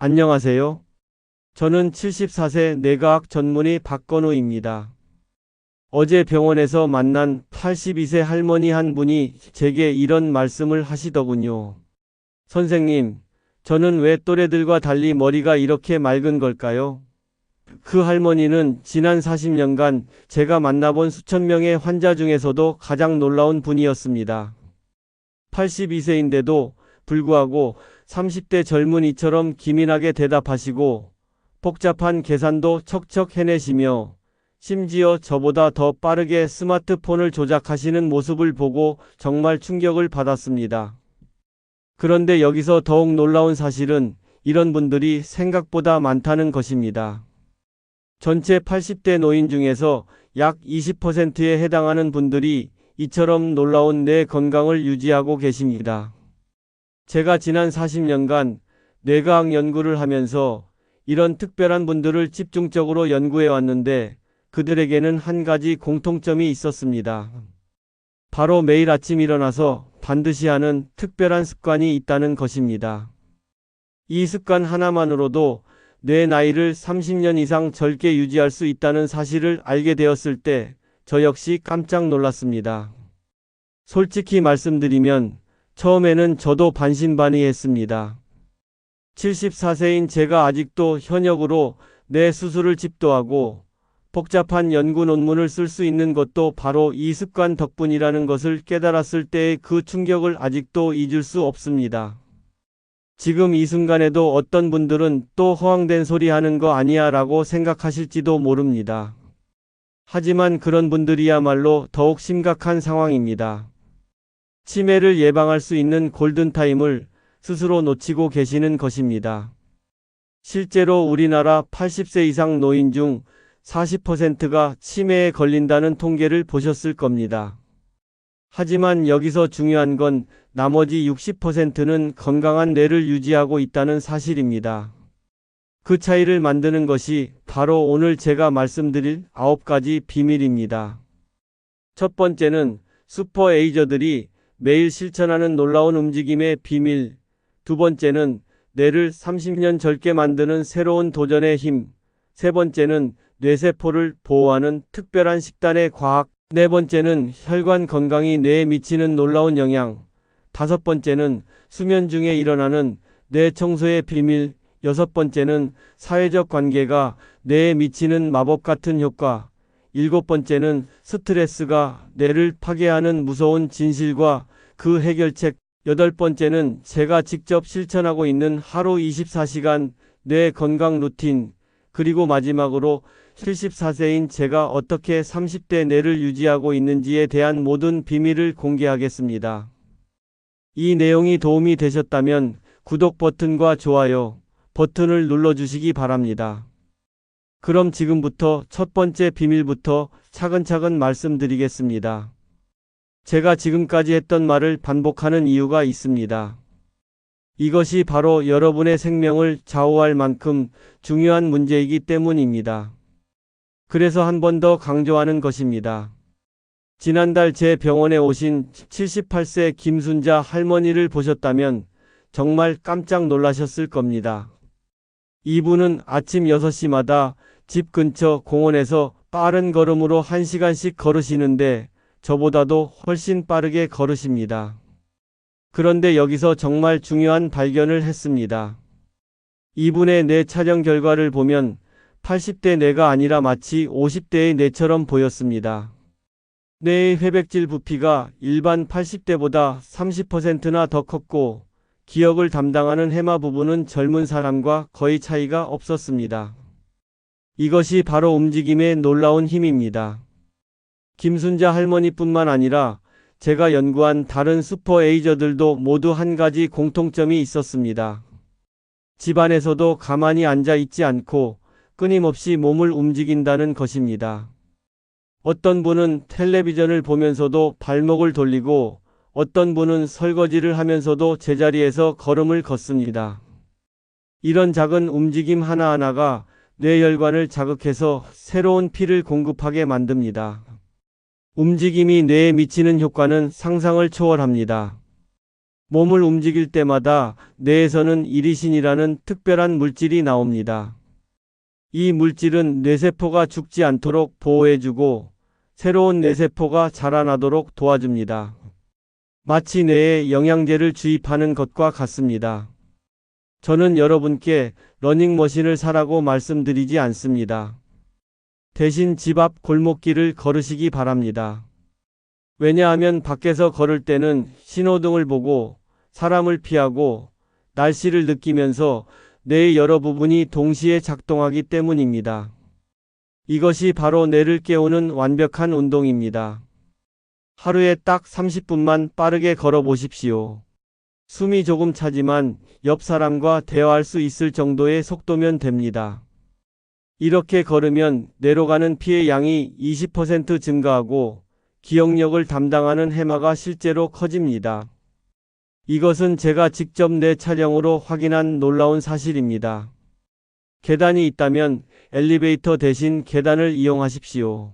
안녕하세요. 저는 74세 뇌과학 전문의 박건우입니다. 어제 병원에서 만난 82세 할머니 한 분이 제게 이런 말씀을 하시더군요. 선생님, 저는 왜 또래들과 달리 머리가 이렇게 맑은 걸까요? 그 할머니는 지난 40년간 제가 만나본 수천 명의 환자 중에서도 가장 놀라운 분이었습니다. 82세인데도 불구하고 30대 젊은이처럼 기민하게 대답하시고 복잡한 계산도 척척 해내시며 심지어 저보다 더 빠르게 스마트폰을 조작하시는 모습을 보고 정말 충격을 받았습니다. 그런데 여기서 더욱 놀라운 사실은 이런 분들이 생각보다 많다는 것입니다. 전체 80대 노인 중에서 약 20%에 해당하는 분들이 이처럼 놀라운 뇌 건강을 유지하고 계십니다. 제가 지난 40년간 뇌과학 연구를 하면서 이런 특별한 분들을 집중적으로 연구해 왔는데 그들에게는 한 가지 공통점이 있었습니다. 바로 매일 아침 일어나서 반드시 하는 특별한 습관이 있다는 것입니다. 이 습관 하나만으로도 뇌 나이를 30년 이상 젊게 유지할 수 있다는 사실을 알게 되었을 때 저 역시 깜짝 놀랐습니다. 솔직히 말씀드리면 처음에는 저도 반신반의했습니다. 74세인 제가 아직도 현역으로 뇌 수술을 집도하고 복잡한 연구 논문을 쓸 수 있는 것도 바로 이 습관 덕분이라는 것을 깨달았을 때의 그 충격을 아직도 잊을 수 없습니다. 지금 이 순간에도 어떤 분들은 또 허황된 소리 하는 거 아니야 라고 생각하실지도 모릅니다. 하지만 그런 분들이야말로 더욱 심각한 상황입니다. 치매를 예방할 수 있는 골든타임을 스스로 놓치고 계시는 것입니다. 실제로 우리나라 80세 이상 노인 중 40%가 치매에 걸린다는 통계를 보셨을 겁니다. 하지만 여기서 중요한 건 나머지 60%는 건강한 뇌를 유지하고 있다는 사실입니다. 그 차이를 만드는 것이 바로 오늘 제가 말씀드릴 9가지 비밀입니다. 첫 번째는 슈퍼 에이저들이 매일 실천하는 놀라운 움직임의 비밀. 두 번째는 뇌를 30년 젊게 만드는 새로운 도전의 힘. 세 번째는 뇌세포를 보호하는 특별한 식단의 과학. 네 번째는 혈관 건강이 뇌에 미치는 놀라운 영향. 다섯 번째는 수면 중에 일어나는 뇌 청소의 비밀. 여섯 번째는 사회적 관계가 뇌에 미치는 마법 같은 효과. 일곱 번째는 스트레스가 뇌를 파괴하는 무서운 진실과 그 해결책. 여덟 번째는 제가 직접 실천하고 있는 하루 24시간 뇌 건강 루틴. 그리고 마지막으로 74세인 제가 어떻게 30대 뇌를 유지하고 있는지에 대한 모든 비밀을 공개하겠습니다. 이 내용이 도움이 되셨다면 구독 버튼과 좋아요 버튼을 눌러주시기 바랍니다. 그럼 지금부터 첫 번째 비밀부터 차근차근 말씀드리겠습니다. 제가 지금까지 했던 말을 반복하는 이유가 있습니다. 이것이 바로 여러분의 생명을 좌우할 만큼 중요한 문제이기 때문입니다. 그래서 한 번 더 강조하는 것입니다. 지난달 제 병원에 오신 78세 김순자 할머니를 보셨다면 정말 깜짝 놀라셨을 겁니다. 이분은 아침 6시마다 집 근처 공원에서 빠른 걸음으로 1시간씩 걸으시는데 저보다도 훨씬 빠르게 걸으십니다. 그런데 여기서 정말 중요한 발견을 했습니다. 이분의 뇌 촬영 결과를 보면 80대 뇌가 아니라 마치 50대의 뇌처럼 보였습니다. 뇌의 회백질 부피가 일반 80대보다 30%나 더 컸고 기억을 담당하는 해마 부분은 젊은 사람과 거의 차이가 없었습니다. 이것이 바로 움직임의 놀라운 힘입니다. 김순자 할머니뿐만 아니라 제가 연구한 다른 슈퍼 에이저들도 모두 한 가지 공통점이 있었습니다. 집안에서도 가만히 앉아 있지 않고 끊임없이 몸을 움직인다는 것입니다. 어떤 분은 텔레비전을 보면서도 발목을 돌리고 어떤 분은 설거지를 하면서도 제자리에서 걸음을 걷습니다. 이런 작은 움직임 하나하나가 뇌혈관을 자극해서 새로운 피를 공급하게 만듭니다. 움직임이 뇌에 미치는 효과는 상상을 초월합니다. 몸을 움직일 때마다 뇌에서는 이리신이라는 특별한 물질이 나옵니다. 이 물질은 뇌세포가 죽지 않도록 보호해주고 새로운 뇌세포가 자라나도록 도와줍니다. 마치 뇌에 영양제를 주입하는 것과 같습니다. 저는 여러분께 러닝머신을 사라고 말씀드리지 않습니다. 대신 집 앞 골목길을 걸으시기 바랍니다. 왜냐하면 밖에서 걸을 때는 신호등을 보고 사람을 피하고 날씨를 느끼면서 뇌의 여러 부분이 동시에 작동하기 때문입니다. 이것이 바로 뇌를 깨우는 완벽한 운동입니다. 하루에 딱 30분만 빠르게 걸어 보십시오. 숨이 조금 차지만 옆 사람과 대화할 수 있을 정도의 속도면 됩니다. 이렇게 걸으면 뇌로 가는 피의 양이 20% 증가하고 기억력을 담당하는 해마가 실제로 커집니다. 이것은 제가 직접 뇌 촬영으로 확인한 놀라운 사실입니다. 계단이 있다면 엘리베이터 대신 계단을 이용하십시오.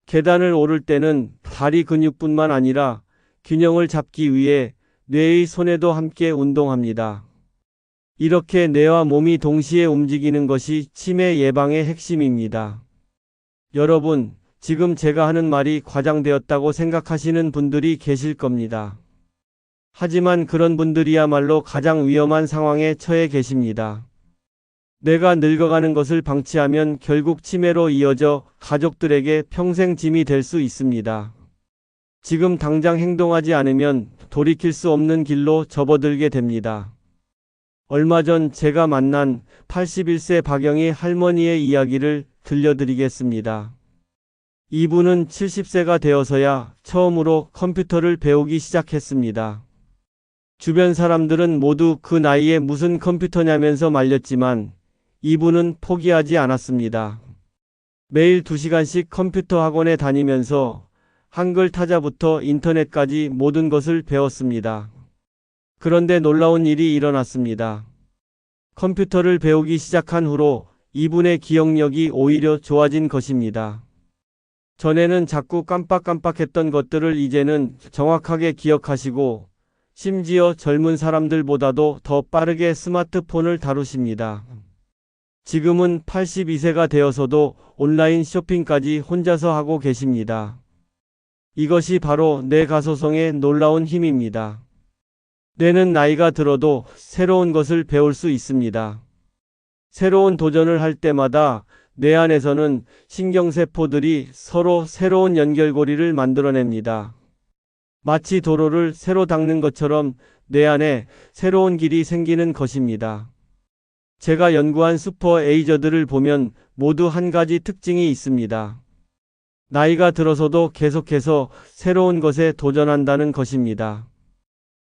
계단을 오를 때는 다리 근육뿐만 아니라 균형을 잡기 위해 뇌의 손에도 함께 운동합니다. 이렇게 뇌와 몸이 동시에 움직이는 것이 치매 예방의 핵심입니다. 여러분, 지금 제가 하는 말이 과장되었다고 생각하시는 분들이 계실 겁니다. 하지만 그런 분들이야말로 가장 위험한 상황에 처해 계십니다. 뇌가 늙어가는 것을 방치하면 결국 치매로 이어져 가족들에게 평생 짐이 될 수 있습니다. 지금 당장 행동하지 않으면 돌이킬 수 없는 길로 접어들게 됩니다. 얼마 전 제가 만난 81세 박영희 할머니의 이야기를 들려드리겠습니다. 이분은 70세가 되어서야 처음으로 컴퓨터를 배우기 시작했습니다. 주변 사람들은 모두 그 나이에 무슨 컴퓨터냐면서 말렸지만 이분은 포기하지 않았습니다. 매일 2시간씩 컴퓨터 학원에 다니면서 한글 타자부터 인터넷까지 모든 것을 배웠습니다. 그런데 놀라운 일이 일어났습니다. 컴퓨터를 배우기 시작한 후로 이분의 기억력이 오히려 좋아진 것입니다. 전에는 자꾸 깜빡깜빡했던 것들을 이제는 정확하게 기억하시고 심지어 젊은 사람들보다도 더 빠르게 스마트폰을 다루십니다. 지금은 82세가 되어서도 온라인 쇼핑까지 혼자서 하고 계십니다. 이것이 바로 뇌 가소성의 놀라운 힘입니다. 뇌는 나이가 들어도 새로운 것을 배울 수 있습니다. 새로운 도전을 할 때마다 뇌 안에서는 신경세포들이 서로 새로운 연결고리를 만들어냅니다. 마치 도로를 새로 닦는 것처럼 뇌 안에 새로운 길이 생기는 것입니다. 제가 연구한 슈퍼 에이저들을 보면 모두 한 가지 특징이 있습니다. 나이가 들어서도 계속해서 새로운 것에 도전한다는 것입니다.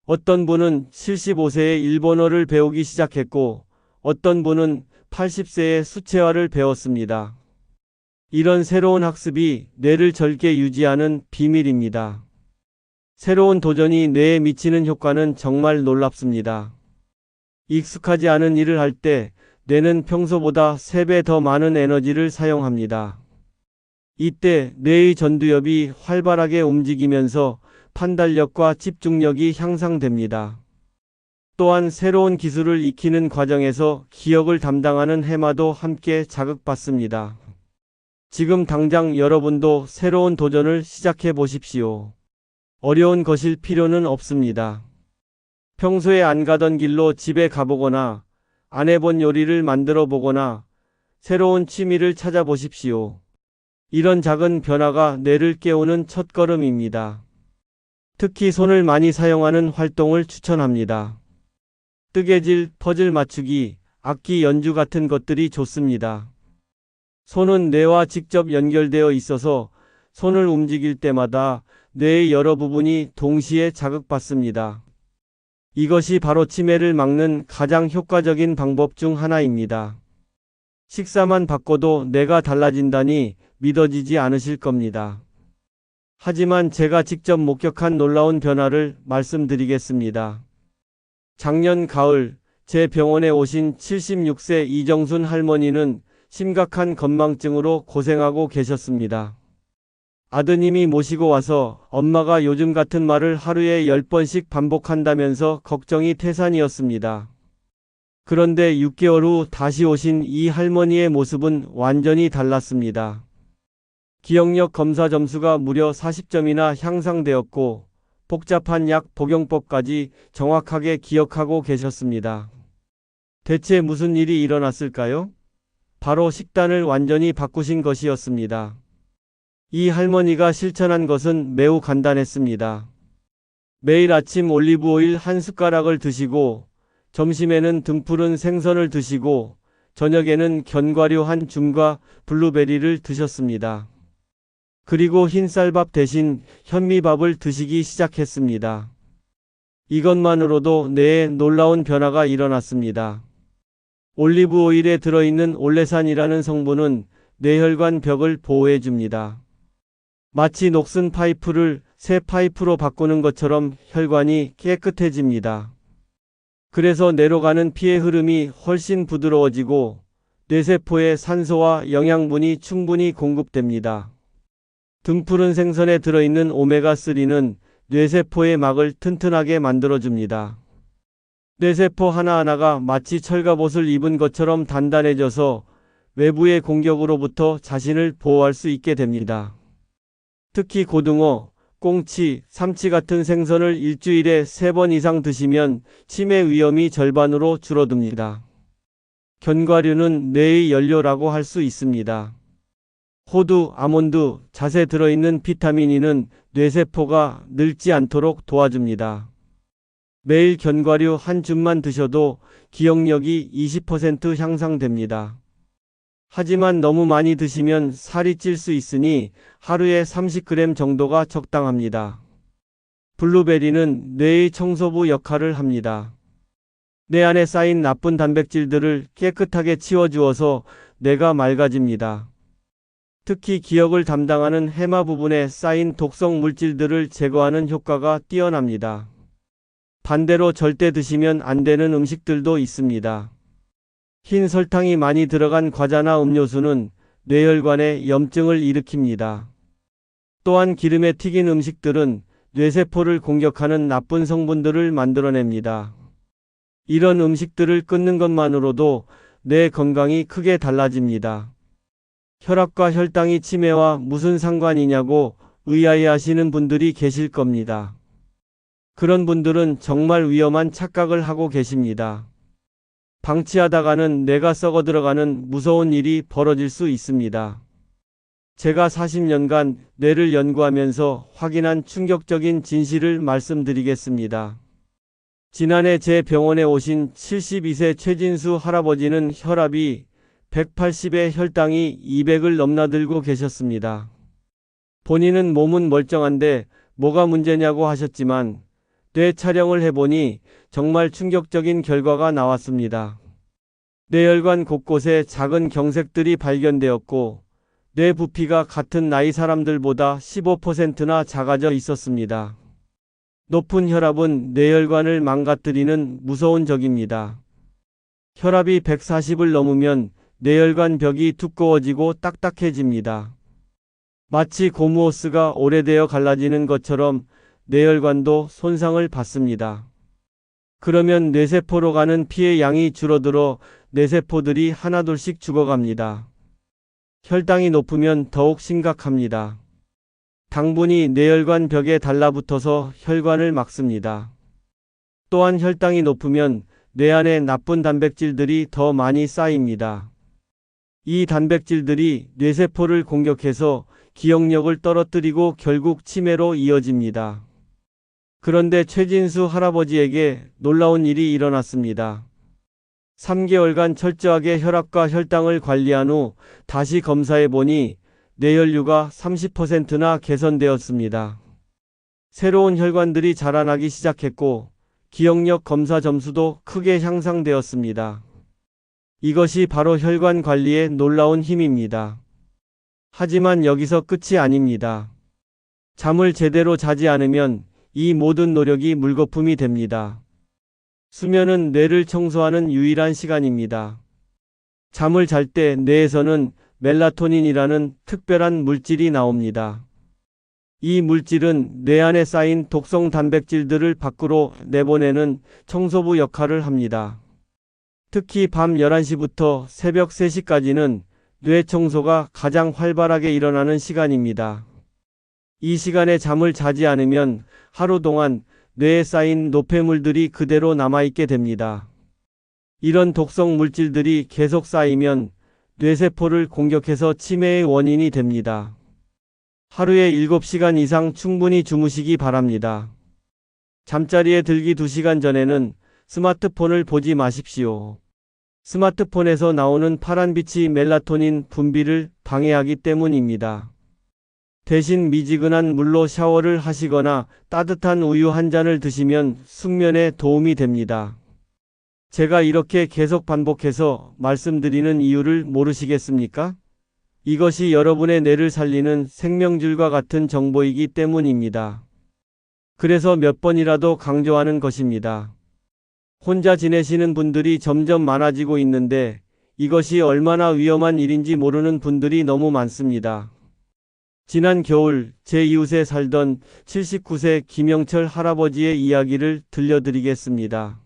어떤 분은 75세에 일본어를 배우기 시작했고 어떤 분은 80세에 수채화를 배웠습니다. 이런 새로운 학습이 뇌를 젊게 유지하는 비밀입니다. 새로운 도전이 뇌에 미치는 효과는 정말 놀랍습니다. 익숙하지 않은 일을 할 때 뇌는 평소보다 3배 더 많은 에너지를 사용합니다. 이때 뇌의 전두엽이 활발하게 움직이면서 판단력과 집중력이 향상됩니다. 또한 새로운 기술을 익히는 과정에서 기억을 담당하는 해마도 함께 자극받습니다. 지금 당장 여러분도 새로운 도전을 시작해 보십시오. 어려운 것일 필요는 없습니다. 평소에 안 가던 길로 집에 가보거나 안 해본 요리를 만들어 보거나 새로운 취미를 찾아보십시오. 이런 작은 변화가 뇌를 깨우는 첫걸음입니다. 특히 손을 많이 사용하는 활동을 추천합니다. 뜨개질, 퍼즐 맞추기, 악기 연주 같은 것들이 좋습니다. 손은 뇌와 직접 연결되어 있어서 손을 움직일 때마다 뇌의 여러 부분이 동시에 자극받습니다. 이것이 바로 치매를 막는 가장 효과적인 방법 중 하나입니다. 식사만 바꿔도 뇌가 달라진다니 믿어지지 않으실 겁니다. 하지만 제가 직접 목격한 놀라운 변화를 말씀드리겠습니다. 작년 가을 제 병원에 오신 76세 이정순 할머니는 심각한 건망증으로 고생하고 계셨습니다. 아드님이 모시고 와서 엄마가 요즘 같은 말을 하루에 10번씩 반복한다면서 걱정이 태산이었습니다. 그런데 6개월 후 다시 오신 이 할머니의 모습은 완전히 달랐습니다. 기억력 검사 점수가 무려 40점이나 향상되었고 복잡한 약 복용법까지 정확하게 기억하고 계셨습니다. 대체 무슨 일이 일어났을까요? 바로 식단을 완전히 바꾸신 것이었습니다. 이 할머니가 실천한 것은 매우 간단했습니다. 매일 아침 올리브 오일 한 숟가락을 드시고, 점심에는 등푸른 생선을 드시고, 저녁에는 견과류 한 줌과 블루베리를 드셨습니다. 그리고 흰쌀밥 대신 현미밥을 드시기 시작했습니다. 이것만으로도 뇌에 놀라운 변화가 일어났습니다. 올리브 오일에 들어있는 올레산이라는 성분은 뇌혈관 벽을 보호해 줍니다. 마치 녹슨 파이프를 새 파이프로 바꾸는 것처럼 혈관이 깨끗해집니다. 그래서 뇌로 가는 피의 흐름이 훨씬 부드러워지고 뇌세포에 산소와 영양분이 충분히 공급됩니다. 등푸른 생선에 들어있는 오메가3는 뇌세포의 막을 튼튼하게 만들어줍니다. 뇌세포 하나하나가 마치 철갑옷을 입은 것처럼 단단해져서 외부의 공격으로부터 자신을 보호할 수 있게 됩니다. 특히 고등어, 꽁치, 삼치 같은 생선을 일주일에 3번 이상 드시면 치매 위험이 절반으로 줄어듭니다. 견과류는 뇌의 연료라고 할 수 있습니다. 호두, 아몬드, 잣에 들어있는 비타민 E는 뇌세포가 늙지 않도록 도와줍니다. 매일 견과류 한 줌만 드셔도 기억력이 20% 향상됩니다. 하지만 너무 많이 드시면 살이 찔 수 있으니 하루에 30g 정도가 적당합니다. 블루베리는 뇌의 청소부 역할을 합니다. 뇌 안에 쌓인 나쁜 단백질들을 깨끗하게 치워주어서 뇌가 맑아집니다. 특히 기억을 담당하는 해마 부분에 쌓인 독성 물질들을 제거하는 효과가 뛰어납니다. 반대로 절대 드시면 안 되는 음식들도 있습니다. 흰 설탕이 많이 들어간 과자나 음료수는 뇌혈관에 염증을 일으킵니다. 또한 기름에 튀긴 음식들은 뇌세포를 공격하는 나쁜 성분들을 만들어냅니다. 이런 음식들을 끊는 것만으로도 뇌 건강이 크게 달라집니다. 혈압과 혈당이 치매와 무슨 상관이냐고 의아해하시는 분들이 계실 겁니다. 그런 분들은 정말 위험한 착각을 하고 계십니다. 방치하다가는 뇌가 썩어 들어가는 무서운 일이 벌어질 수 있습니다. 제가 40년간 뇌를 연구하면서 확인한 충격적인 진실을 말씀드리겠습니다. 지난해 제 병원에 오신 72세 최진수 할아버지는 혈압이 180에 혈당이 200을 넘나들고 계셨습니다. 본인은 몸은 멀쩡한데 뭐가 문제냐고 하셨지만 뇌 촬영을 해보니 정말 충격적인 결과가 나왔습니다. 뇌혈관 곳곳에 작은 경색들이 발견되었고 뇌 부피가 같은 나이 사람들보다 15%나 작아져 있었습니다. 높은 혈압은 뇌혈관을 망가뜨리는 무서운 적입니다. 혈압이 140을 넘으면 뇌혈관 벽이 두꺼워지고 딱딱해집니다. 마치 고무호스가 오래되어 갈라지는 것처럼 뇌혈관도 손상을 받습니다. 그러면 뇌세포로 가는 피의 양이 줄어들어 뇌세포들이 하나둘씩 죽어갑니다. 혈당이 높으면 더욱 심각합니다. 당분이 뇌혈관 벽에 달라붙어서 혈관을 막습니다. 또한 혈당이 높으면 뇌 안에 나쁜 단백질들이 더 많이 쌓입니다. 이 단백질들이 뇌세포를 공격해서 기억력을 떨어뜨리고 결국 치매로 이어집니다. 그런데 최진수 할아버지에게 놀라운 일이 일어났습니다. 3개월간 철저하게 혈압과 혈당을 관리한 후 다시 검사해 보니 뇌혈류가 30%나 개선되었습니다. 새로운 혈관들이 자라나기 시작했고 기억력 검사 점수도 크게 향상되었습니다. 이것이 바로 혈관 관리의 놀라운 힘입니다. 하지만 여기서 끝이 아닙니다. 잠을 제대로 자지 않으면 이 모든 노력이 물거품이 됩니다. 수면은 뇌를 청소하는 유일한 시간입니다. 잠을 잘 때 뇌에서는 멜라토닌이라는 특별한 물질이 나옵니다. 이 물질은 뇌 안에 쌓인 독성 단백질들을 밖으로 내보내는 청소부 역할을 합니다. 특히 밤 11시부터 새벽 3시까지는 뇌 청소가 가장 활발하게 일어나는 시간입니다. 이 시간에 잠을 자지 않으면 하루 동안 뇌에 쌓인 노폐물들이 그대로 남아있게 됩니다. 이런 독성 물질들이 계속 쌓이면 뇌세포를 공격해서 치매의 원인이 됩니다. 하루에 7시간 이상 충분히 주무시기 바랍니다. 잠자리에 들기 2시간 전에는 스마트폰을 보지 마십시오. 스마트폰에서 나오는 파란빛이 멜라토닌 분비를 방해하기 때문입니다. 대신 미지근한 물로 샤워를 하시거나 따뜻한 우유 한 잔을 드시면 숙면에 도움이 됩니다. 제가 이렇게 계속 반복해서 말씀드리는 이유를 모르시겠습니까? 이것이 여러분의 뇌를 살리는 생명줄과 같은 정보이기 때문입니다. 그래서 몇 번이라도 강조하는 것입니다. 혼자 지내시는 분들이 점점 많아지고 있는데 이것이 얼마나 위험한 일인지 모르는 분들이 너무 많습니다. 지난 겨울 제 이웃에 살던 79세 김영철 할아버지의 이야기를 들려드리겠습니다.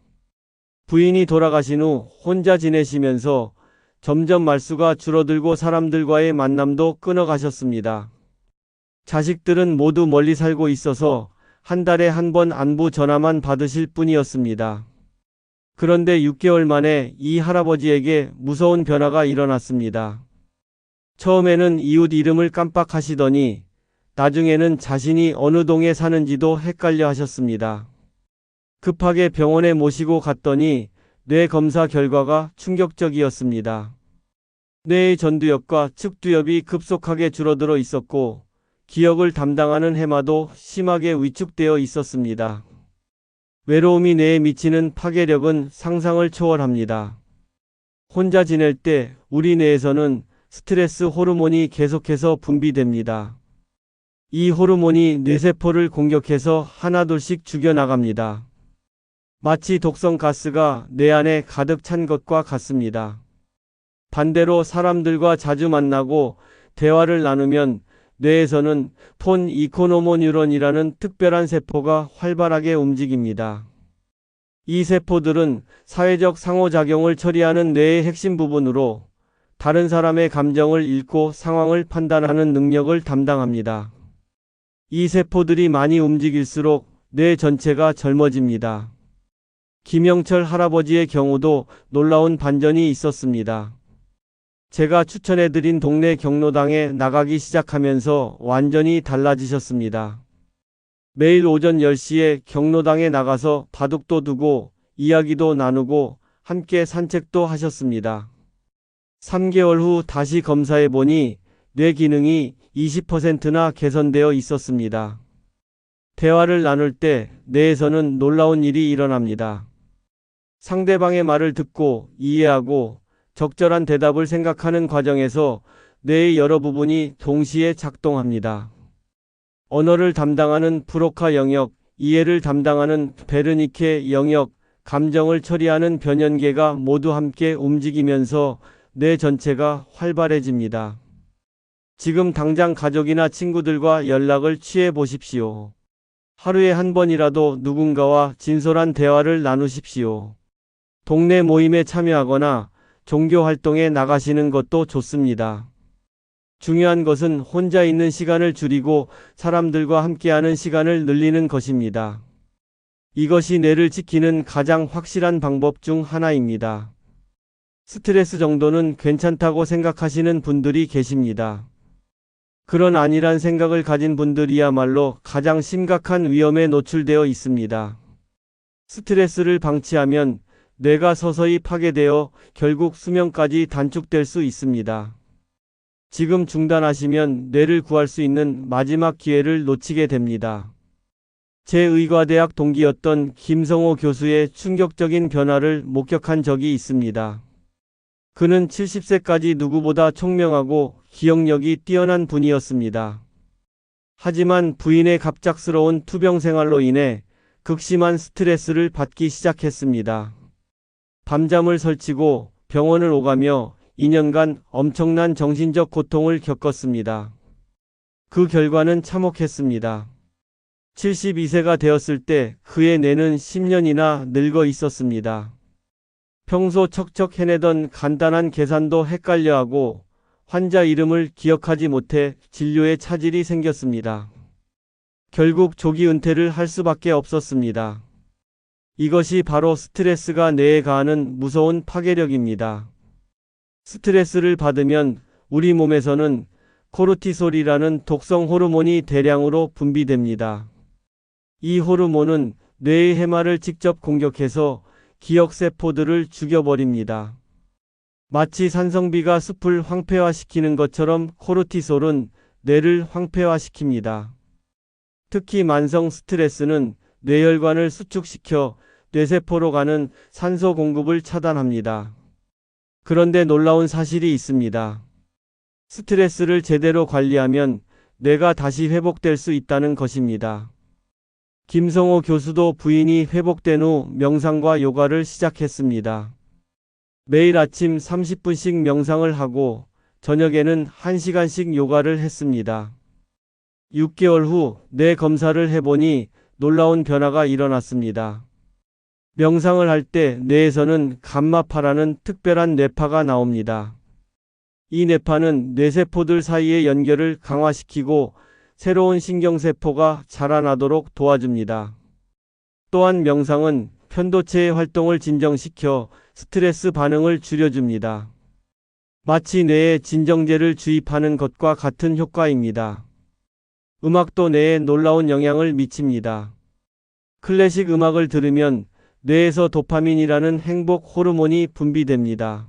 부인이 돌아가신 후 혼자 지내시면서 점점 말수가 줄어들고 사람들과의 만남도 끊어가셨습니다. 자식들은 모두 멀리 살고 있어서 한 달에 한 번 안부 전화만 받으실 뿐이었습니다. 그런데 6개월 만에 이 할아버지에게 무서운 변화가 일어났습니다. 처음에는 이웃 이름을 깜빡하시더니 나중에는 자신이 어느 동에 사는지도 헷갈려 하셨습니다. 급하게 병원에 모시고 갔더니 뇌 검사 결과가 충격적이었습니다. 뇌의 전두엽과 측두엽이 급속하게 줄어들어 있었고 기억을 담당하는 해마도 심하게 위축되어 있었습니다. 외로움이 뇌에 미치는 파괴력은 상상을 초월합니다. 혼자 지낼 때 우리 뇌에서는 스트레스 호르몬이 계속해서 분비됩니다. 이 호르몬이 뇌세포를 공격해서 하나둘씩 죽여나갑니다. 마치 독성 가스가 뇌 안에 가득 찬 것과 같습니다. 반대로 사람들과 자주 만나고 대화를 나누면 뇌에서는 폰 이코노모뉴런이라는 특별한 세포가 활발하게 움직입니다. 이 세포들은 사회적 상호작용을 처리하는 뇌의 핵심 부분으로 다른 사람의 감정을 읽고 상황을 판단하는 능력을 담당합니다. 이 세포들이 많이 움직일수록 뇌 전체가 젊어집니다. 김영철 할아버지의 경우도 놀라운 반전이 있었습니다. 제가 추천해드린 동네 경로당에 나가기 시작하면서 완전히 달라지셨습니다. 매일 오전 10시에 경로당에 나가서 바둑도 두고 이야기도 나누고 함께 산책도 하셨습니다. 3개월 후 다시 검사해보니 뇌 기능이 20%나 개선되어 있었습니다. 대화를 나눌 때 뇌에서는 놀라운 일이 일어납니다. 상대방의 말을 듣고 이해하고 적절한 대답을 생각하는 과정에서 뇌의 여러 부분이 동시에 작동합니다. 언어를 담당하는 브로카 영역, 이해를 담당하는 베르니케 영역, 감정을 처리하는 변연계가 모두 함께 움직이면서 뇌 전체가 활발해집니다. 지금 당장 가족이나 친구들과 연락을 취해 보십시오. 하루에 한 번이라도 누군가와 진솔한 대화를 나누십시오. 동네 모임에 참여하거나 종교 활동에 나가시는 것도 좋습니다. 중요한 것은 혼자 있는 시간을 줄이고 사람들과 함께하는 시간을 늘리는 것입니다. 이것이 뇌를 지키는 가장 확실한 방법 중 하나입니다. 스트레스 정도는 괜찮다고 생각하시는 분들이 계십니다. 그런 아니란 생각을 가진 분들이야말로 가장 심각한 위험에 노출되어 있습니다. 스트레스를 방치하면 뇌가 서서히 파괴되어 결국 수명까지 단축될 수 있습니다. 지금 중단하시면 뇌를 구할 수 있는 마지막 기회를 놓치게 됩니다. 제 의과대학 동기였던 김성호 교수의 충격적인 변화를 목격한 적이 있습니다. 그는 70세까지 누구보다 총명하고 기억력이 뛰어난 분이었습니다. 하지만 부인의 갑작스러운 투병 생활로 인해 극심한 스트레스를 받기 시작했습니다. 밤잠을 설치고 병원을 오가며 2년간 엄청난 정신적 고통을 겪었습니다. 그 결과는 참혹했습니다. 72세가 되었을 때 그의 뇌는 10년이나 늙어 있었습니다. 평소 척척 해내던 간단한 계산도 헷갈려하고 환자 이름을 기억하지 못해 진료에 차질이 생겼습니다. 결국 조기 은퇴를 할 수밖에 없었습니다. 이것이 바로 스트레스가 뇌에 가하는 무서운 파괴력입니다. 스트레스를 받으면 우리 몸에서는 코르티솔이라는 독성 호르몬이 대량으로 분비됩니다. 이 호르몬은 뇌의 해마를 직접 공격해서 기억세포들을 죽여버립니다. 마치 산성비가 숲을 황폐화시키는 것처럼 코르티솔은 뇌를 황폐화시킵니다. 특히 만성 스트레스는 뇌혈관을 수축시켜 뇌세포로 가는 산소 공급을 차단합니다. 그런데 놀라운 사실이 있습니다. 스트레스를 제대로 관리하면 뇌가 다시 회복될 수 있다는 것입니다. 김성호 교수도 부인이 회복된 후 명상과 요가를 시작했습니다. 매일 아침 30분씩 명상을 하고 저녁에는 1시간씩 요가를 했습니다. 6개월 후 뇌 검사를 해보니 놀라운 변화가 일어났습니다. 명상을 할 때 뇌에서는 감마파라는 특별한 뇌파가 나옵니다. 이 뇌파는 뇌세포들 사이의 연결을 강화시키고 새로운 신경세포가 자라나도록 도와줍니다. 또한 명상은 편도체의 활동을 진정시켜 스트레스 반응을 줄여줍니다. 마치 뇌에 진정제를 주입하는 것과 같은 효과입니다. 음악도 뇌에 놀라운 영향을 미칩니다. 클래식 음악을 들으면 뇌에서 도파민이라는 행복 호르몬이 분비됩니다.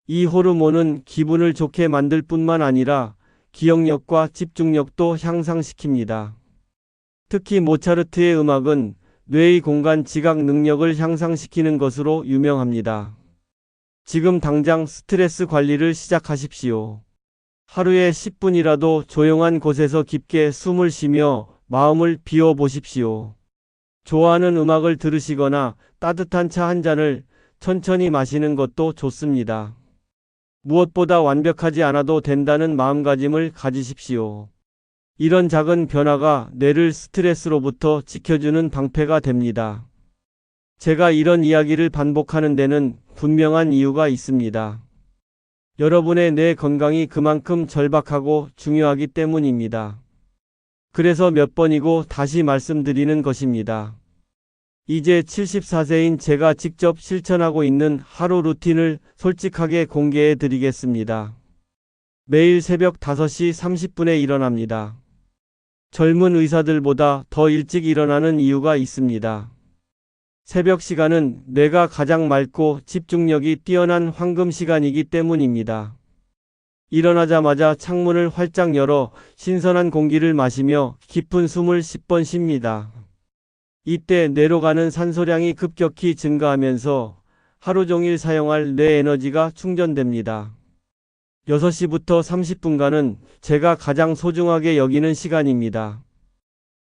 이 호르몬은 기분을 좋게 만들 뿐만 아니라 기억력과 집중력도 향상시킵니다. 특히 모차르트의 음악은 뇌의 공간 지각 능력을 향상시키는 것으로 유명합니다. 지금 당장 스트레스 관리를 시작하십시오. 하루에 10분이라도 조용한 곳에서 깊게 숨을 쉬며 마음을 비워 보십시오. 좋아하는 음악을 들으시거나 따뜻한 차 한 잔을 천천히 마시는 것도 좋습니다. 무엇보다 완벽하지 않아도 된다는 마음가짐을 가지십시오. 이런 작은 변화가 뇌를 스트레스로부터 지켜주는 방패가 됩니다. 제가 이런 이야기를 반복하는 데는 분명한 이유가 있습니다. 여러분의 뇌 건강이 그만큼 절박하고 중요하기 때문입니다. 그래서 몇 번이고 다시 말씀드리는 것입니다. 이제 74세인 제가 직접 실천하고 있는 하루 루틴을 솔직하게 공개해 드리겠습니다. 매일 새벽 5시 30분에 일어납니다. 젊은 의사들보다 더 일찍 일어나는 이유가 있습니다. 새벽 시간은 뇌가 가장 맑고 집중력이 뛰어난 황금 시간이기 때문입니다. 일어나자마자 창문을 활짝 열어 신선한 공기를 마시며 깊은 숨을 10번 쉽니다. 이때 뇌로 가는 산소량이 급격히 증가하면서 하루 종일 사용할 뇌 에너지가 충전됩니다. 6시부터 30분간은 제가 가장 소중하게 여기는 시간입니다.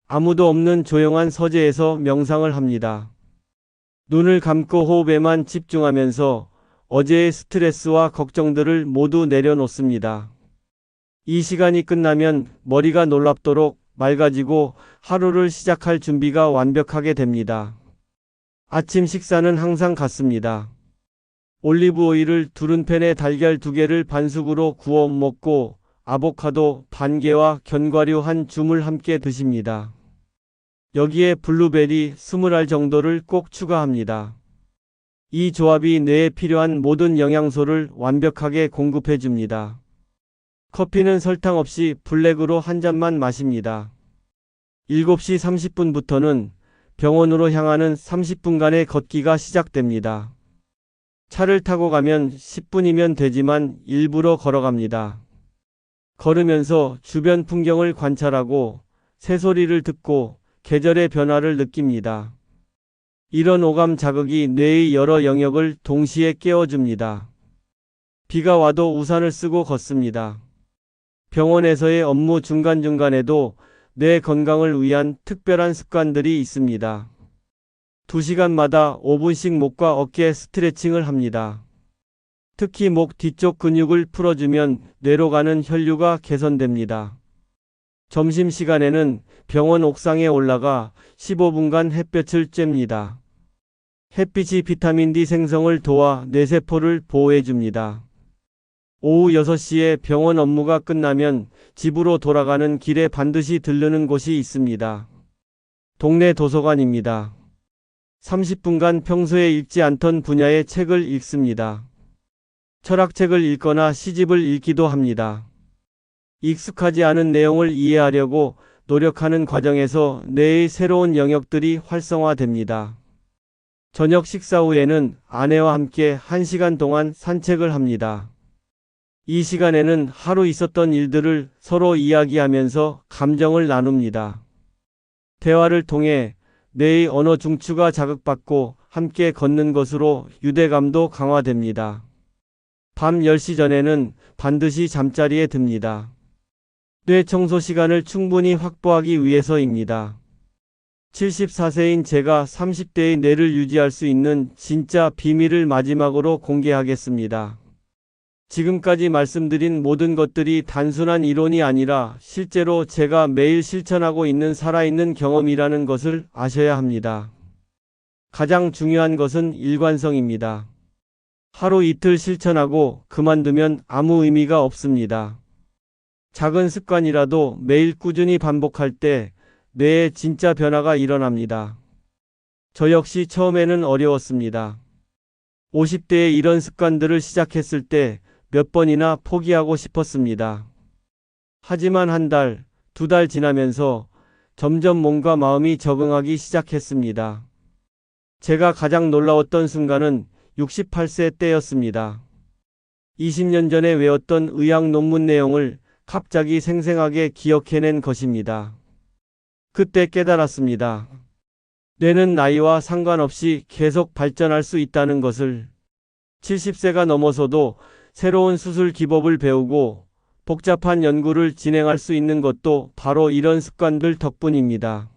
아무도 없는 조용한 서재에서 명상을 합니다. 눈을 감고 호흡에만 집중하면서 어제의 스트레스와 걱정들을 모두 내려놓습니다. 이 시간이 끝나면 머리가 놀랍도록 맑아지고 하루를 시작할 준비가 완벽하게 됩니다. 아침 식사는 항상 같습니다. 올리브 오일을 두른 팬에 달걀 2개를 반숙으로 구워 먹고 아보카도 반 개와 견과류 한 줌을 함께 드십니다. 여기에 블루베리 20알 정도를 꼭 추가합니다. 이 조합이 뇌에 필요한 모든 영양소를 완벽하게 공급해 줍니다. 커피는 설탕 없이 블랙으로 한 잔만 마십니다. 7시 30분부터는 병원으로 향하는 30분간의 걷기가 시작됩니다. 차를 타고 가면 10분이면 되지만 일부러 걸어갑니다. 걸으면서 주변 풍경을 관찰하고 새소리를 듣고 계절의 변화를 느낍니다. 이런 오감 자극이 뇌의 여러 영역을 동시에 깨워줍니다. 비가 와도 우산을 쓰고 걷습니다. 병원에서의 업무 중간중간에도 뇌 건강을 위한 특별한 습관들이 있습니다. 2시간마다 5분씩 목과 어깨 스트레칭을 합니다. 특히 목 뒤쪽 근육을 풀어주면 뇌로 가는 혈류가 개선됩니다. 점심시간에는 병원 옥상에 올라가 15분간 햇볕을 쬐입니다. 햇빛이 비타민 D 생성을 도와 뇌세포를 보호해줍니다. 오후 6시에 병원 업무가 끝나면 집으로 돌아가는 길에 반드시 들르는 곳이 있습니다. 동네 도서관입니다. 30분간 평소에 읽지 않던 분야의 책을 읽습니다. 철학책을 읽거나 시집을 읽기도 합니다. 익숙하지 않은 내용을 이해하려고 노력하는 과정에서 뇌의 새로운 영역들이 활성화됩니다. 저녁 식사 후에는 아내와 함께 1시간 동안 산책을 합니다. 이 시간에는 하루 있었던 일들을 서로 이야기하면서 감정을 나눕니다. 대화를 통해 뇌의 언어 중추가 자극받고 함께 걷는 것으로 유대감도 강화됩니다. 밤 10시 전에는 반드시 잠자리에 듭니다. 뇌 청소 시간을 충분히 확보하기 위해서입니다. 74세인 제가 30대의 뇌를 유지할 수 있는 진짜 비밀을 마지막으로 공개하겠습니다. 지금까지 말씀드린 모든 것들이 단순한 이론이 아니라 실제로 제가 매일 실천하고 있는 살아있는 경험이라는 것을 아셔야 합니다. 가장 중요한 것은 일관성입니다. 하루 이틀 실천하고 그만두면 아무 의미가 없습니다. 작은 습관이라도 매일 꾸준히 반복할 때 뇌에 진짜 변화가 일어납니다. 저 역시 처음에는 어려웠습니다. 50대에 이런 습관들을 시작했을 때 몇 번이나 포기하고 싶었습니다. 하지만 한 달, 2달 지나면서 점점 몸과 마음이 적응하기 시작했습니다. 제가 가장 놀라웠던 순간은 68세 때였습니다. 20년 전에 외웠던 의학 논문 내용을 갑자기 생생하게 기억해낸 것입니다. 그때 깨달았습니다. 뇌는 나이와 상관없이 계속 발전할 수 있다는 것을. 70세가 넘어서도 새로운 수술 기법을 배우고 복잡한 연구를 진행할 수 있는 것도 바로 이런 습관들 덕분입니다.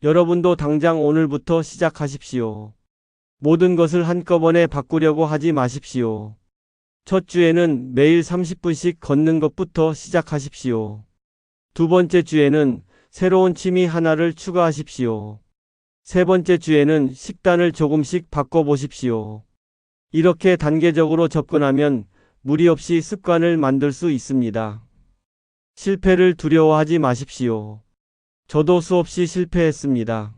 여러분도 당장 오늘부터 시작하십시오. 모든 것을 한꺼번에 바꾸려고 하지 마십시오. 첫 주에는 매일 30분씩 걷는 것부터 시작하십시오. 두 번째 주에는 새로운 취미 하나를 추가하십시오. 세 번째 주에는 식단을 조금씩 바꿔보십시오. 이렇게 단계적으로 접근하면 무리 없이 습관을 만들 수 있습니다. 실패를 두려워하지 마십시오. 저도 수없이 실패했습니다.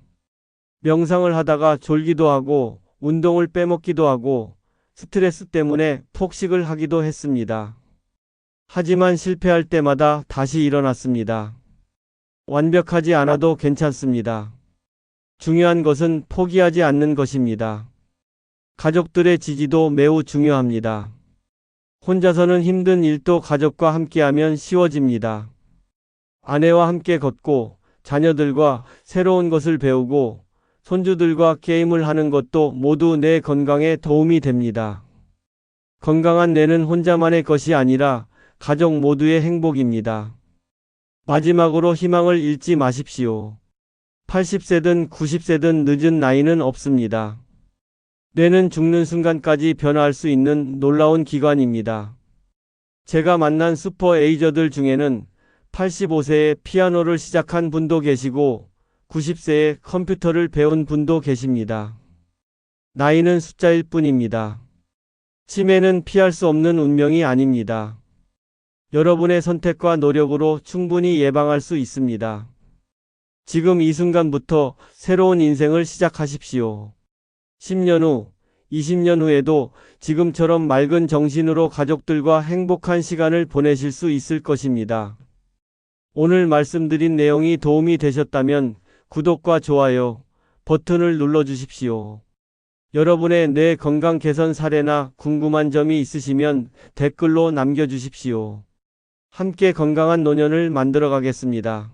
명상을 하다가 졸기도 하고 운동을 빼먹기도 하고 스트레스 때문에 폭식을 하기도 했습니다. 하지만 실패할 때마다 다시 일어났습니다. 완벽하지 않아도 괜찮습니다. 중요한 것은 포기하지 않는 것입니다. 가족들의 지지도 매우 중요합니다. 혼자서는 힘든 일도 가족과 함께하면 쉬워집니다. 아내와 함께 걷고 자녀들과 새로운 것을 배우고 손주들과 게임을 하는 것도 모두 내 건강에 도움이 됩니다. 건강한 뇌는 혼자만의 것이 아니라 가족 모두의 행복입니다. 마지막으로 희망을 잃지 마십시오. 80세든 90세든 늦은 나이는 없습니다. 뇌는 죽는 순간까지 변화할 수 있는 놀라운 기관입니다. 제가 만난 슈퍼 에이저들 중에는 85세에 피아노를 시작한 분도 계시고 90세에 컴퓨터를 배운 분도 계십니다. 나이는 숫자일 뿐입니다. 치매는 피할 수 없는 운명이 아닙니다. 여러분의 선택과 노력으로 충분히 예방할 수 있습니다. 지금 이 순간부터 새로운 인생을 시작하십시오. 10년 후, 20년 후에도 지금처럼 맑은 정신으로 가족들과 행복한 시간을 보내실 수 있을 것입니다. 오늘 말씀드린 내용이 도움이 되셨다면 구독과 좋아요 버튼을 눌러주십시오. 여러분의 뇌 건강 개선 사례나 궁금한 점이 있으시면 댓글로 남겨주십시오. 함께 건강한 노년을 만들어 가겠습니다.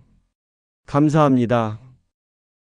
감사합니다.